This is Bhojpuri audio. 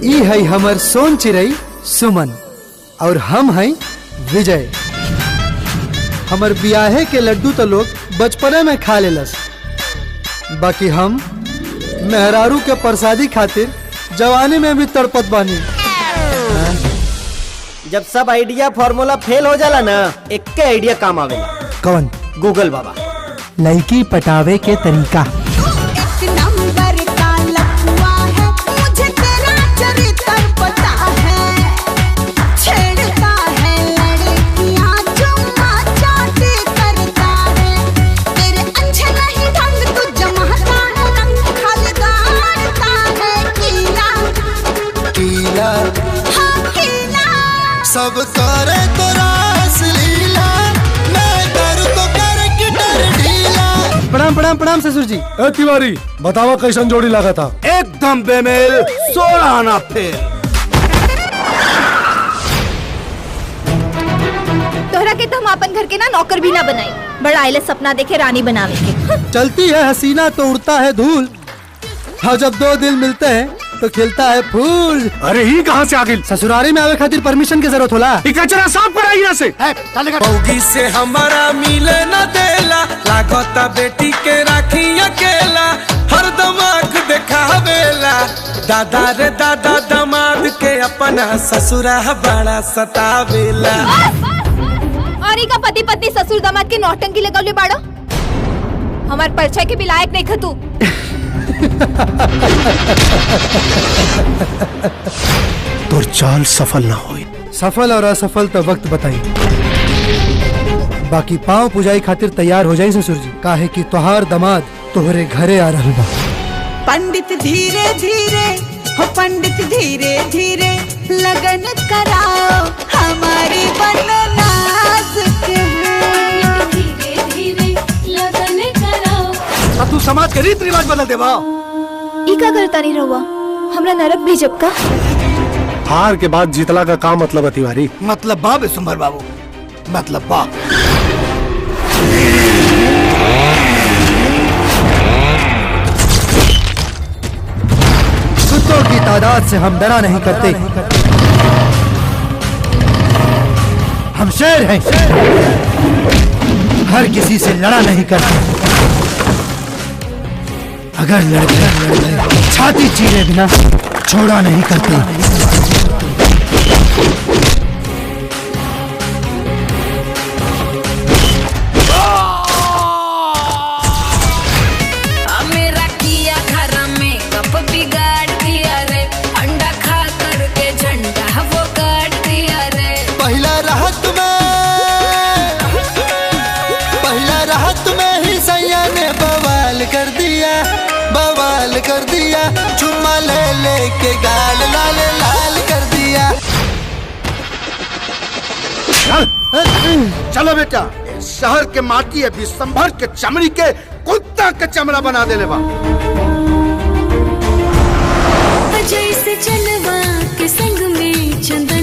ई है हमर सोन चिरई सुमन और हम हैं विजय। हमर बियाहे के लड्डू तो लोग बचपने में खा लेलस, बाकी हम मेहरारू के प्रसादी खातिर जवानी में भी तड़पत बानी। जब सब आइडिया फॉर्मूला फेल हो जाला ना, एक के आइडिया काम आवेला। कौन? गूगल बाबा। लड़की पटावे के तरीका। सब करे तो रास लीला, मैं कर तो कर गिटार ढीला। प्रणाम प्रणाम प्रणाम ससुर जी। ए तिवारी बतावा कैसन जोड़ी लगा था? एकदम बेमेल, 16 आना फेल। तोहरा के तो हम अपन घर के ना नौकर भी ना बनाई, बड़ा आइले सपना देखे रानी बनावे के। चलती है हसीना तो उड़ता है धूल, और जब दो दिल मिलते हैं तो खिलता है फूल। अरे ही कहाँ से आ गई? ससुरारी में आवे खातिर परमिशन की जरूरत होला। कचरा साफ कराई यहाँ से। बौगी से हमारा मिले न देला, लागता बेटी के राखी अकेला, हर दमाग देखावेला। दादा रे दादा दमाद के अपना ससुरा बड़ा सतावेला। और ई का पति पत्नी ससुर दामाद के नौटंकी लगौले बाड़ो, हमार परिचय के भी लायक नहीं खतू। तो चाल सफल ना हुई। सफल और असफल तो वक्त बताई, बाकी पाँव पुजाई खातिर तैयार हो जाई ससुर जी, काहे कि तोहार दमाद तोहरे घरे आ रहल बा। पंडित धीरे धीरे हो, पंडित धीरे धीरे लगन कराओ, हमारी बननाजुक है। धीरे धीरे लगन कराओ। अब तू समाज के रीत रिवाज बदल देवा। ई का करता नहीं रहुआ, हमरा नरक भेजब का? हार के बाद जीतला का काम मतलब है तिवारी। मतलब बाप है सुंदर बाबू, मतलब बाप। कुत्तों की तादाद से हम डरा नहीं करते, हम शेर हैं, हर किसी से लड़ा नहीं करते। अगर लड़ गए छाती चीरे बिना छोड़ा नहीं करते। मेरा किया घर में कप बिगाड़ दिया रे, अंडा खा करके झंडा वो गाड़ दिया रे। पहला राहत में ही सैया ने बवाल कर दिया, बवाल कर दिया। चुम्मा ले लेके गाल लाल लाल कर दिया। चलो बेटा, शहर के माटी अभी संभर के चमड़ी के कुत्ता के चमड़ा बना दे लेवा। जैसे चलवा के संग में चंदा